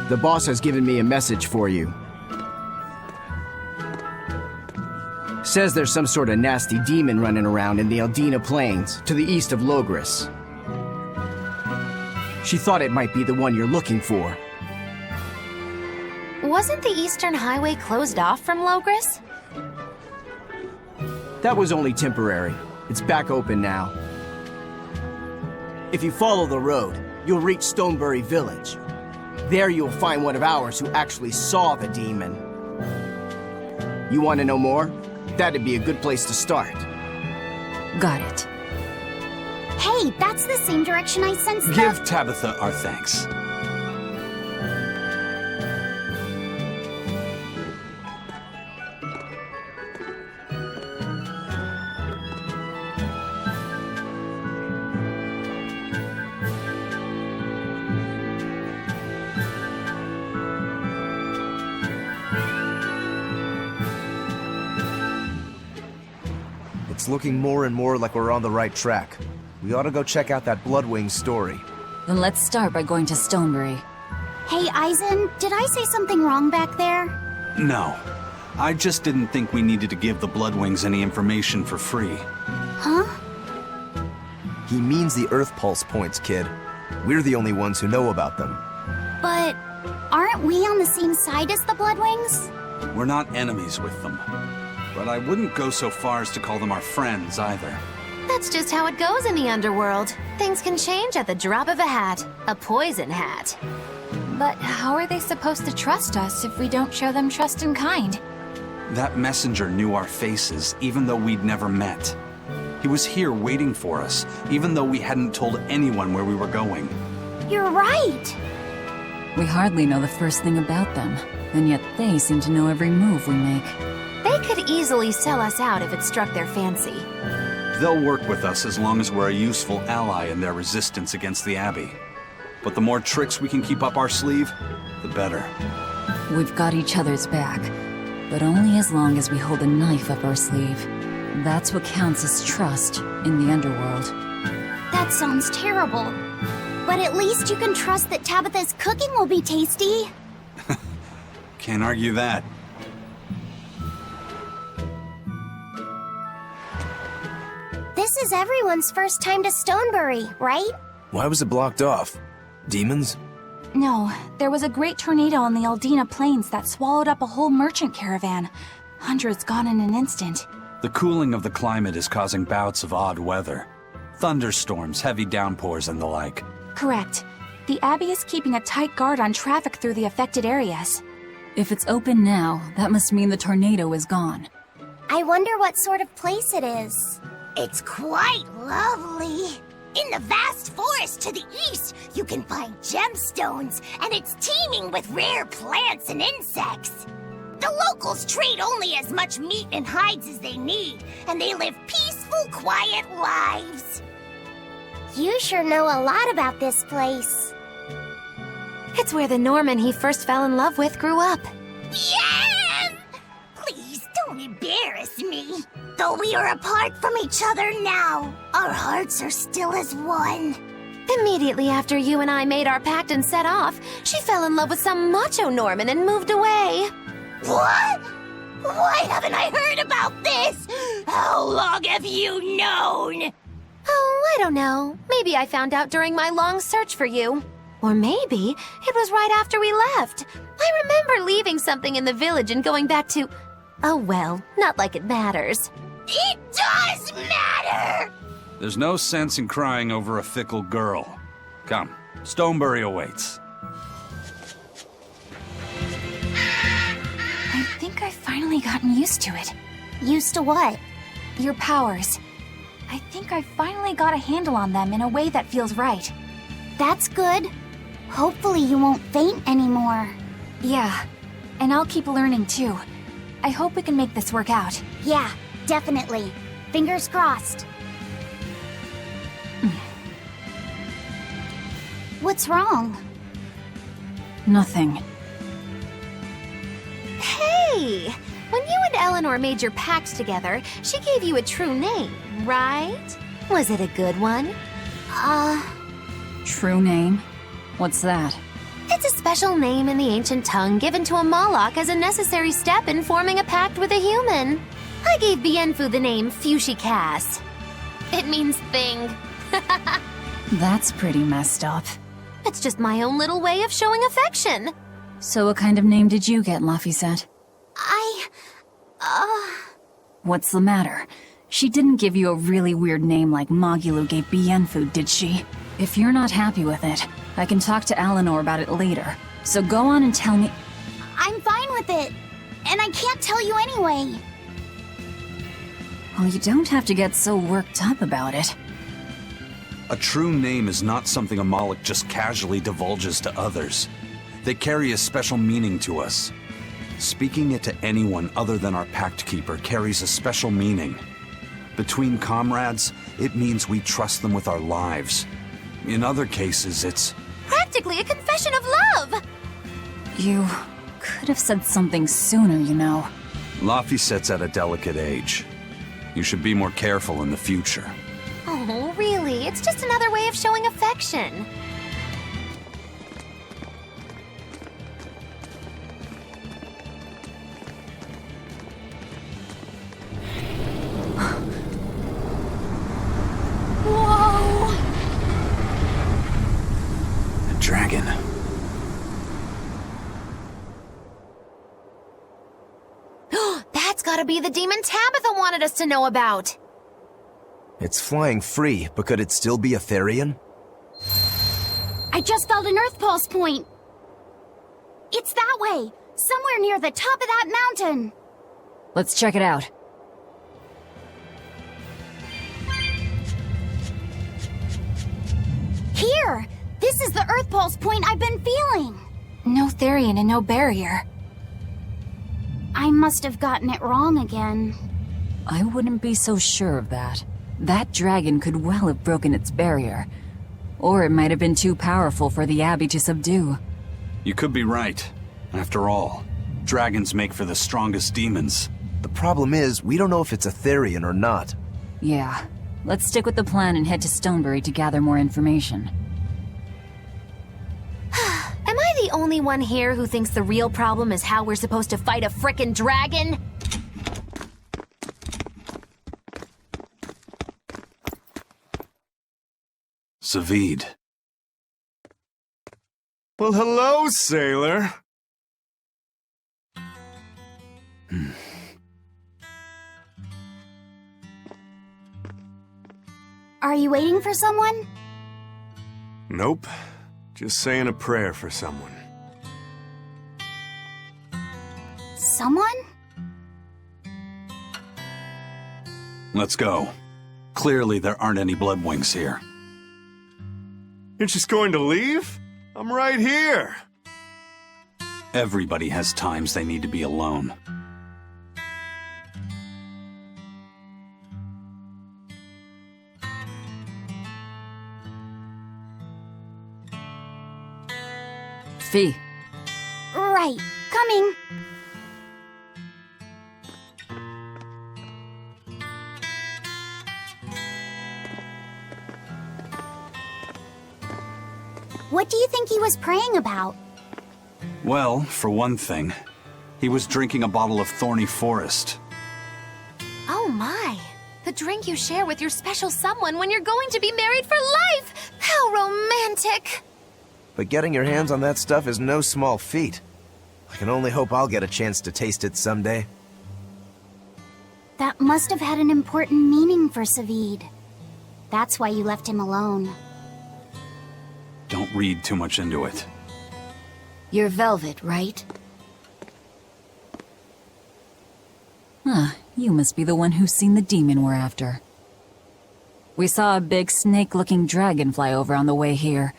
The boss has given me a message for you. Says there's some sort of nasty demon running around in the Eldina Plains, to the east of Logris. She thought it might be the one you're looking for. Wasn't the Eastern Highway closed off from Logris? That was only temporary. It's back open now. If you follow the road, you'll reach Stonebury Village. There you'll find one of ours who actually saw the demon. You want to know more? That'd be a good place to start. Got it. Hey, that's the same direction I sensed the... Give Tabitha our thanks. It's looking more and more like we're on the right track. We ought to go check out that Bloodwing story. Then let's start by going to Stonebury. Hey, Eisen, did I say something wrong back there? No. I just didn't think we needed to give the Bloodwings any information for free. Huh? He means the Earth Pulse points, kid. We're the only ones who know about them. But aren't we on the same side as the Bloodwings? We're not enemies with them. But I wouldn't go so far as to call them our friends either. That's just how it goes in the underworld. Things can change at the drop of a hat. A poison hat. But how are they supposed to trust us if we don't show them trust in kind? That messenger knew our faces, even though we'd never met. He was here waiting for us, even though we hadn't told anyone where we were going. You're right! We hardly know the first thing about them, and yet they seem to know every move we make. They could easily sell us out if it struck their fancy. They'll work with us as long as we're a useful ally in their resistance against the Abbey. But the more tricks we can keep up our sleeve, the better. We've got each other's back, but only as long as we hold a knife up our sleeve. That's what counts as trust in the underworld. That sounds terrible. But at least you can trust that Tabitha's cooking will be tasty. Can't argue that. This is everyone's first time to Stonebury, right? Why was it blocked off? Demons? No, there was a great tornado on the Eldina Plains that swallowed up a whole merchant caravan. Hundreds gone in an instant. The cooling of the climate is causing bouts of odd weather. Thunderstorms, heavy downpours, and the like. Correct. The Abbey is keeping a tight guard on traffic through the affected areas. If it's open now, that must mean the tornado is gone. I wonder what sort of place it is. It's quite lovely. In the vast forest to the east, you can find gemstones, and it's teeming with rare plants and insects. The locals trade only as much meat and hides as they need, and they live peaceful, quiet lives. You sure know a lot about this place. It's where the Norman he first fell in love with grew up. Yes! Please don't embarrass me. Though we are apart from each other now, our hearts are still as one. Immediately after you and I made our pact and set off, she fell in love with some macho Norman and moved away. What? Why haven't I heard about this? How long have you known? Oh, I don't know. Maybe I found out during my long search for you. Or maybe it was right after we left. I remember leaving something in the village and going back to... Oh well, not like it matters. It does matter! There's no sense in crying over a fickle girl. Come, Stonebury awaits. I think I've finally gotten used to it. Used to what? Your powers. I think I've finally got a handle on them in a way that feels right. That's good. Hopefully you won't faint anymore. Yeah, and I'll keep learning too. I hope we can make this work out. Yeah, definitely. Fingers crossed. What's wrong? Nothing. Hey! When you and Eleanor made your pact together, she gave you a true name, right? Was it a good one? True name? What's that? It's a special name in the ancient tongue given to a Malak as a necessary step in forming a pact with a human. I gave Bienfu the name Fushicast. It means thing. That's pretty messed up. It's just my own little way of showing affection. So what kind of name did you get, Laphicet? What's the matter? She didn't give you a really weird name like Magulu gave Bienfu, did she? If you're not happy with it, I can talk to Eleanor about it later. So go on and tell me— I'm fine with it. And I can't tell you anyway. Well, you don't have to get so worked up about it. A true name is not something a Malak just casually divulges to others. They carry a special meaning to us. Speaking it to anyone other than our Pact Keeper carries a special meaning. Between comrades, it means we trust them with our lives. In other cases, it's Practically a confession of love! You could have said something sooner, you know. Laphicet's at a delicate age. You should be more careful in the future. Oh, really? It's just another way of showing affection. Whoa! A dragon. That's gotta be the demon Tabitha wanted us to know about. It's flying free, but could it still be a Therian? I just felt an Earth Pulse point. It's that way, somewhere near the top of that mountain. Let's check it out. Here! This is the Earth Pulse point I've been feeling. No Therian and no barrier. I must have gotten it wrong again. I wouldn't be so sure of that. That dragon could well have broken its barrier. Or it might have been too powerful for the Abbey to subdue. You could be right. After all, dragons make for the strongest demons. The problem is, we don't know if it's a Therian or not. Yeah. Let's stick with the plan and head to Stonebury to gather more information. Am I the only one here who thinks the real problem is how we're supposed to fight a frickin' dragon? Zavid. Well, hello, sailor. Are you waiting for someone? Nope. Just saying a prayer for someone. Someone? Let's go. Clearly there aren't any Bloodwings here. You're just going to leave? I'm right here. Everybody has times they need to be alone. Fee. Right. Coming. What do you think he was praying about? Well, for one thing, he was drinking a bottle of Thorny Forest. Oh my. The drink you share with your special someone when you're going to be married for life! How romantic! But getting your hands on that stuff is no small feat. I can only hope I'll get a chance to taste it someday. That must have had an important meaning for Zavid. That's why you left him alone. Don't read too much into it. You're Velvet, right? Huh, you must be the one who's seen the demon we're after. We saw a big snake-looking dragon fly over on the way here.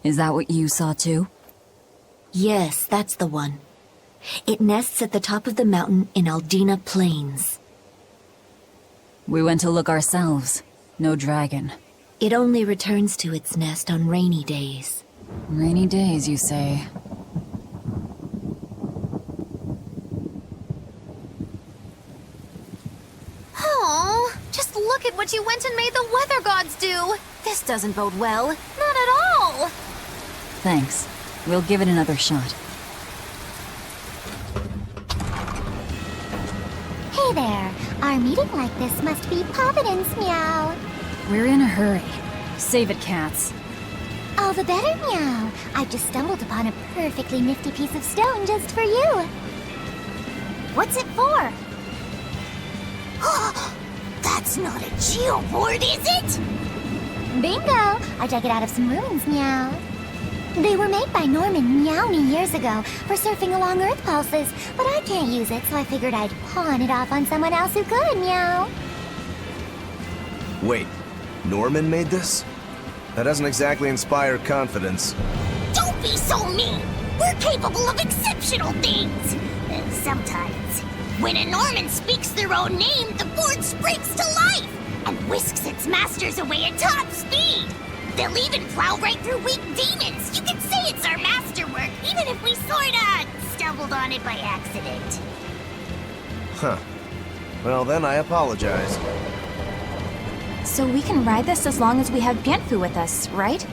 Is that what you saw too? Yes, that's the one. It nests at the top of the mountain in Aldina Plains. We went to look ourselves. No dragon. It only returns to its nest on rainy days. Rainy days, you say? Oh, just look at what you went and made the weather gods do! This doesn't bode well. Not at all! Meow! Thanks. We'll give it another shot. Hey there. Our meeting like this must be Providence, Meow. We're in a hurry. Save it, cats. All the better, Meow. I've just stumbled upon a perfectly nifty piece of stone just for you. What's it for? That's not a geoboard, is it? Bingo! I dug it out of some ruins, Meow. They were made by Norman Meowny years ago for surfing along Earth pulses, but I can't use it, so I figured I'd pawn it off on someone else who could, Meow. Wait, Norman made this? That doesn't exactly inspire confidence. Don't be so mean! We're capable of exceptional things! Sometimes. When a Norman speaks their own name, the board springs to life and whisks its masters away at top speed. They'll even plow right through weak demons. You can say it's our masterwork, even if we sorta stumbled on it by accident. Huh. Well, then I apologize. So we can ride this as long as we have Bienfu with us, right?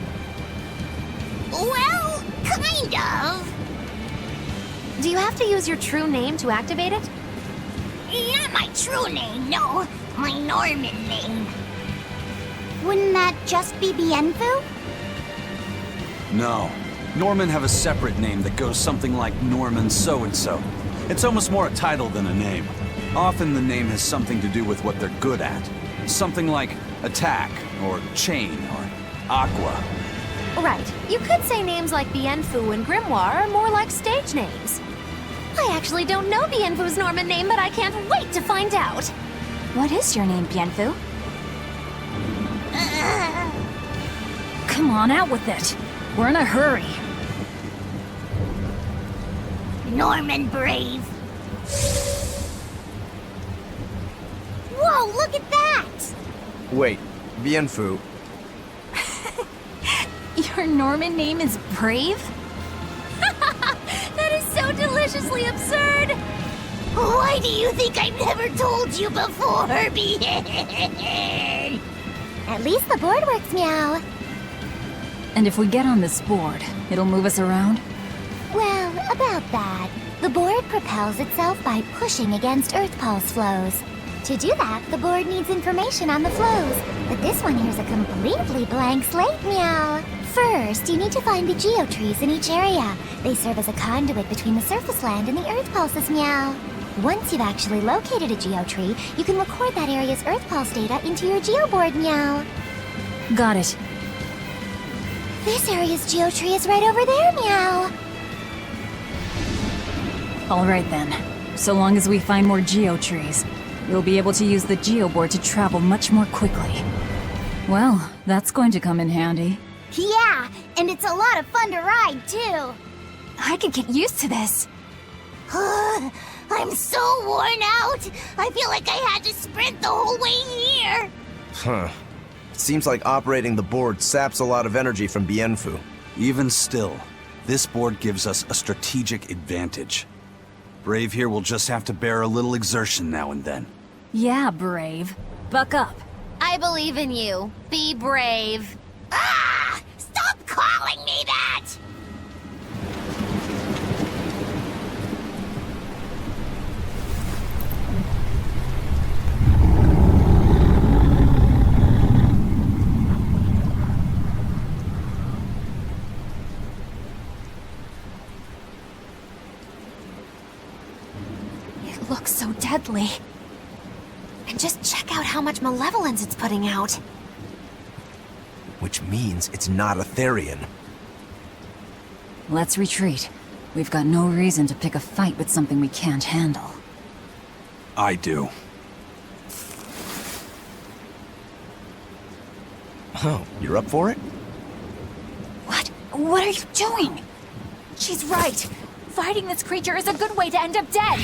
Well, kind of. Do you have to use your true name to activate it? Not my true name, no. My Norman name. Wouldn't that just be Bienfu? No. Norman have a separate name that goes something like Norman so-and-so. It's almost more a title than a name. Often the name has something to do with what they're good at. Something like attack, or chain, or aqua. Right. You could say names like Bienfu and Grimoire are more like stage names. I actually don't know Bienfu's Norman name, but I can't wait to find out. What is your name, Bienfu? Come on, out with it. We're in a hurry. Norman Brave. Whoa, look at that! Wait, Bienfu. Your Norman name is Brave? That is so deliciously absurd! Why do you think I've never told you before, Bien? At least the board works, Meow. And if we get on this board, it'll move us around? Well, about that. The board propels itself by pushing against Earth pulse flows. To do that, the board needs information on the flows, but this one here's a completely blank slate, Meow. First, you need to find the geotrees in each area. They serve as a conduit between the surface land and the Earth pulses, Meow. Once you've actually located a geotree, you can record that area's Earth pulse data into your geoboard, Meow. Got it. This area's geotree is right over there, Meow. All right then. So long as we find more geotrees, we'll be able to use the geoboard to travel much more quickly. Well, that's going to come in handy. Yeah, and it's a lot of fun to ride, too. I could get used to this. I'm so worn out. I feel like I had to sprint the whole way here. Huh. It seems like operating the board saps a lot of energy from Bienfu. Even still, this board gives us a strategic advantage. Brave here will just have to bear a little exertion now and then. Yeah, Brave. Buck up. I believe in you. Be brave. Ah! Stop calling me that! It looks so deadly. And just check out how much malevolence it's putting out. Which means it's not a Therian. Let's retreat. We've got no reason to pick a fight with something we can't handle. I do. Oh, you're up for it? What? What are you doing? She's right. Fighting this creature is a good way to end up dead.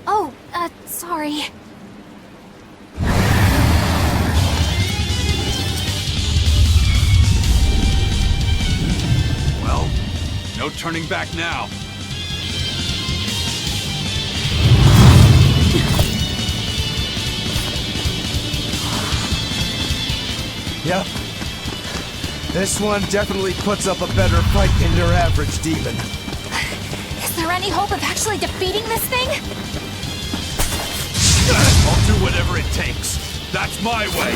Oh, sorry. Well, no turning back now. Yeah. This one definitely puts up a better fight than your average demon. Is there any hope of actually defeating this thing? I'll do whatever it takes. That's my way.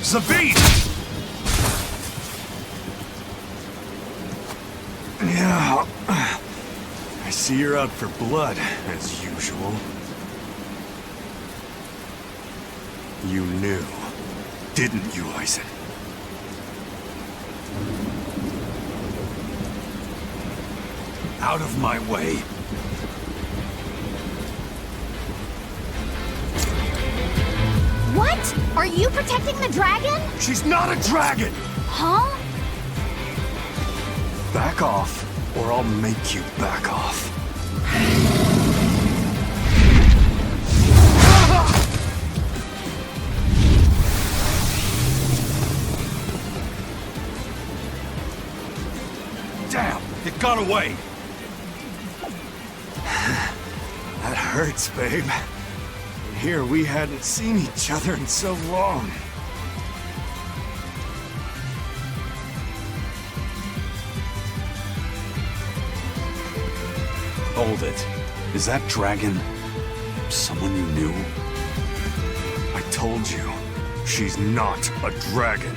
Zavid! Yeah. I see you're out for blood, as usual. You knew, didn't you, Eisen? Out of my way. What? Are you protecting the dragon? She's not a dragon! Huh? Back off, or I'll make you back off. Damn, it got away. That hurts, babe. Here we hadn't seen each other in so long. Hold it. Is that dragon someone you knew? I told you, she's not a dragon.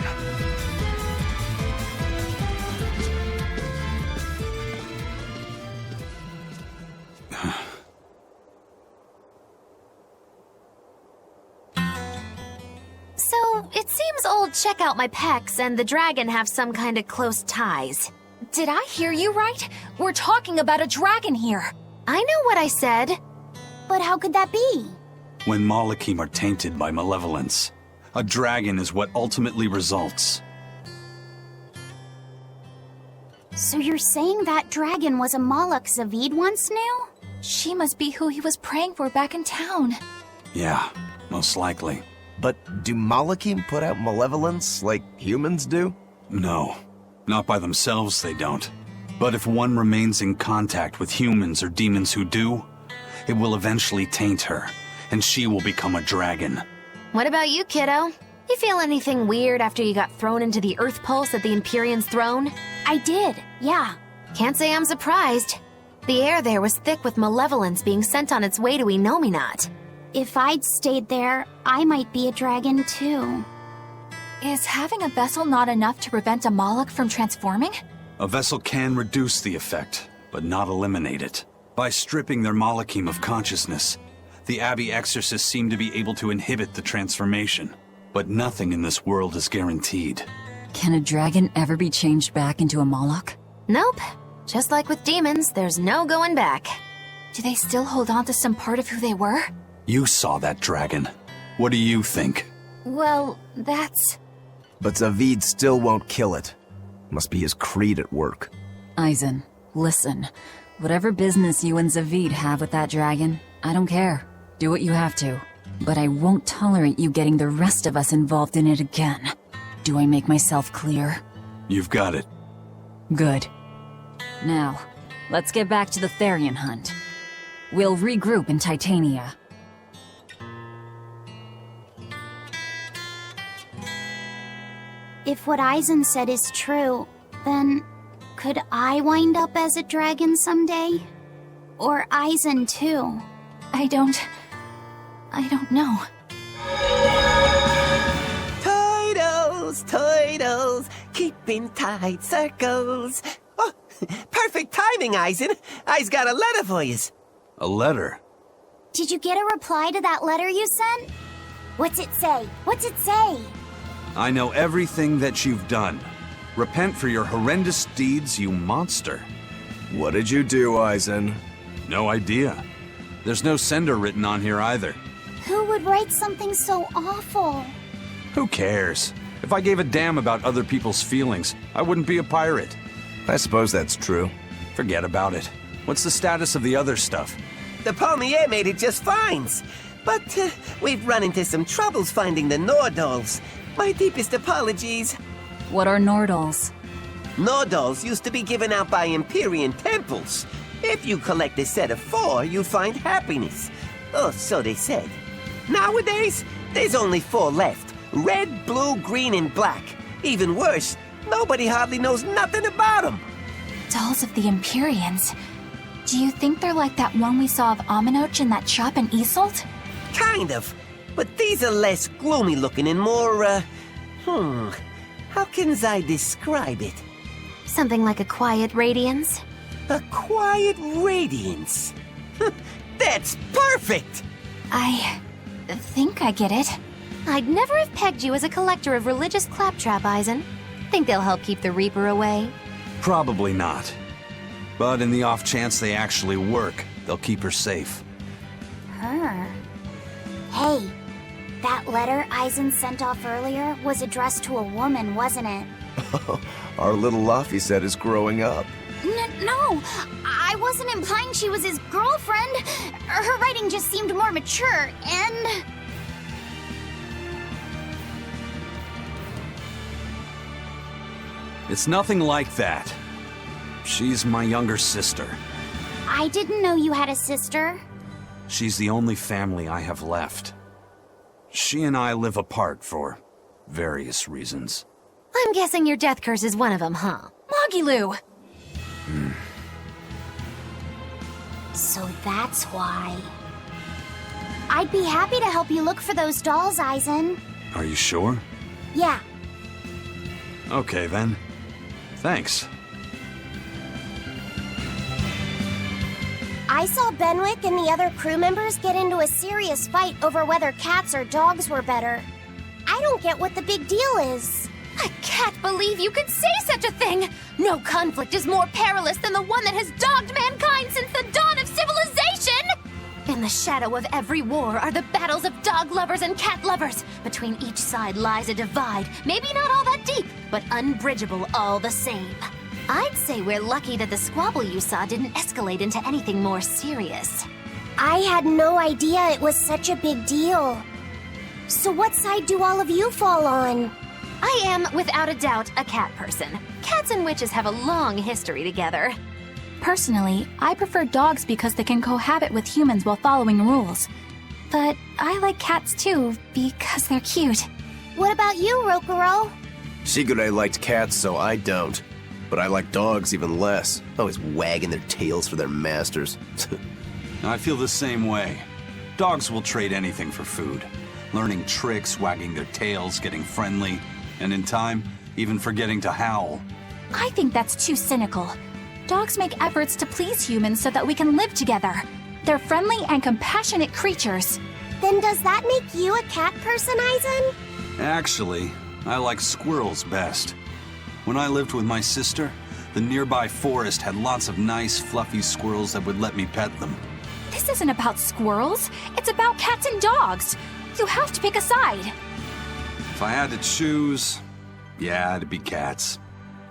So, it seems old Check Out My Pecs and the dragon have some kind of close ties. Did I hear you right? We're talking about a dragon here. I know what I said. But how could that be? When Malakim are tainted by malevolence, a dragon is what ultimately results. So you're saying that dragon was a Malak Zavid once knew? She must be who he was praying for back in town. Yeah, most likely. But do Malakim put out malevolence like humans do? No, not by themselves they don't. But if one remains in contact with humans or demons who do, it will eventually taint her, and she will become a dragon. What about you, kiddo? You feel anything weird after you got thrown into the Earth Pulse at the Empyrean's throne? I did, yeah. Can't say I'm surprised. The air there was thick with malevolence being sent on its way to Enominat. If I'd stayed there, I might be a dragon too. Is having a vessel not enough to prevent a Malak from transforming? A vessel can reduce the effect, but not eliminate it. By stripping their Malakim of consciousness, the Abbey Exorcists seem to be able to inhibit the transformation. But nothing in this world is guaranteed. Can a dragon ever be changed back into a Malak? Nope. Just like with demons, there's no going back. Do they still hold on to some part of who they were? You saw that dragon. What do you think? Well, that's... But Zavid still won't kill it. Must be his creed at work. Eisen, listen. Whatever business you and Zavid have with that dragon, I don't care. Do what you have to. But I won't tolerate you getting the rest of us involved in it again. Do I make myself clear? You've got it. Good. Now, let's get back to the Therian hunt. We'll regroup in Titania. If what Eisen said is true, then could I wind up as a dragon someday? Or Eisen too? I don't know. Toidles, keeping tight circles. Oh, perfect timing, Eisen. I's got a letter for yous. A letter? Did you get a reply to that letter you sent? What's it say? What's it say? I know everything that you've done. Repent for your horrendous deeds, you monster. What did you do, Eisen? No idea. There's no sender written on here either. Who would write something so awful? Who cares? If I gave a damn about other people's feelings, I wouldn't be a pirate. I suppose that's true. Forget about it. What's the status of the other stuff? The Palmier made it just fine. But we've run into some troubles finding the Nordals. My deepest apologies. What are Nordals? Nordals used to be given out by Empyrean temples. If you collect a set of 4, you find happiness. Oh, so they said. Nowadays, There's only 4 left. Red, blue, green, and black. Even worse, nobody hardly knows nothing about them. Dolls of the Empyreans. Do you think they're like that one we saw of Aminoch in that shop in Isolt? Kind of. But these are less gloomy looking and more, how can I describe it? Something like a quiet radiance? A quiet radiance. That's perfect! I think I get it. I'd never have pegged you as a collector of religious claptrap, Eisen. Think they'll help keep the Reaper away? Probably not. But in the off chance they actually work, they'll keep her safe. Her? Hey, that letter Eisen sent off earlier was addressed to a woman, wasn't it? Our little Laphicet is growing up. No, I wasn't implying she was his girlfriend. Her writing just seemed more mature, and... It's nothing like that. She's my younger sister. I didn't know you had a sister. She's the only family I have left. She and I live apart for various reasons. I'm guessing your death curse is one of them, huh? Magilu! So that's why. I'd be happy to help you look for those dolls, Eisen. Are you sure? Yeah. Okay then. Thanks. I saw Benwick and the other crew members get into a serious fight over whether cats or dogs were better. I don't get what the big deal is. I can't believe you could say such a thing! No conflict is more perilous than the one that has dogged mankind since the dawn of civilization! In the shadow of every war are the battles of dog lovers and cat lovers. Between each side lies a divide, maybe not all that deep, but unbridgeable all the same. I'd say we're lucky that the squabble you saw didn't escalate into anything more serious. I had no idea it was such a big deal. So what side do all of you fall on? I am, without a doubt, a cat person. Cats and witches have a long history together. Personally, I prefer dogs because they can cohabit with humans while following rules. But I like cats too, because they're cute. What about you, Rokuro? Shigure liked cats, so I don't. But I like dogs even less. Always wagging their tails for their masters. I feel the same way. Dogs will trade anything for food. Learning tricks, wagging their tails, getting friendly, and in time, even forgetting to howl. I think that's too cynical. Dogs make efforts to please humans so that we can live together. They're friendly and compassionate creatures. Then does that make you a cat person, Eisen? Actually, I like squirrels best. When I lived with my sister, the nearby forest had lots of nice, fluffy squirrels that would let me pet them. This isn't about squirrels. It's about cats and dogs. You have to pick a side. If I had to choose, yeah, it'd be cats.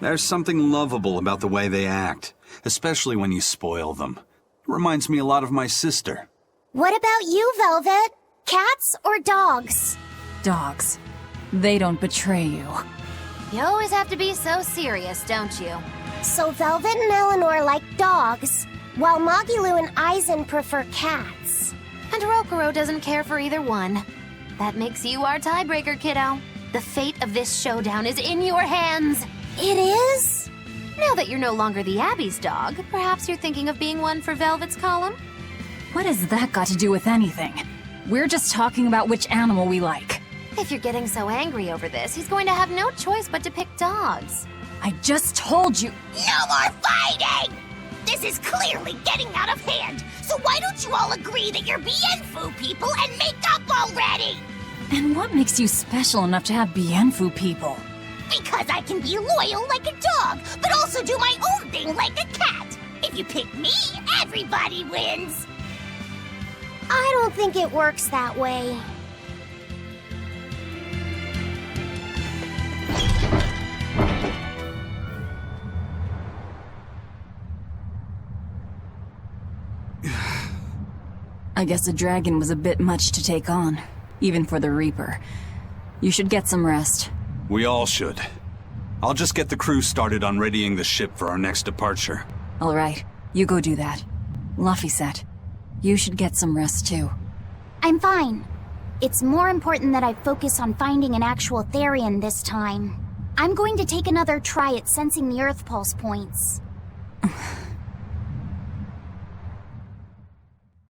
There's something lovable about the way they act, especially when you spoil them. It reminds me a lot of my sister. What about you, Velvet? Cats or dogs? Dogs. They don't betray you. You always have to be so serious, don't you? So Velvet and Eleanor like dogs, while Magilu and Eisen prefer cats. And Rokuro doesn't care for either one. That makes you our tiebreaker, kiddo. The fate of this showdown is in your hands. It is? Now that you're no longer the Abbey's dog, perhaps you're thinking of being one for Velvet's column? What has that got to do with anything? We're just talking about which animal we like. If you're getting so angry over this, he's going to have no choice but to pick dogs. I just told you. No more fighting! This is clearly getting out of hand, so why don't you all agree that you're Bienfu people and make up already? And what makes you special enough to have Bienfu people? Because I can be loyal like a dog, but also do my own thing like a cat. If you pick me, everybody wins. I don't think it works that way. I guess a dragon was a bit much to take on, even for the Reaper. You should get some rest. We all should. I'll just get the crew started on readying the ship for our next departure. All right, you go do that. Laphicet, you should get some rest too. I'm fine. It's more important that I focus on finding an actual Therian this time. I'm going to take another try at sensing the Earth Pulse points.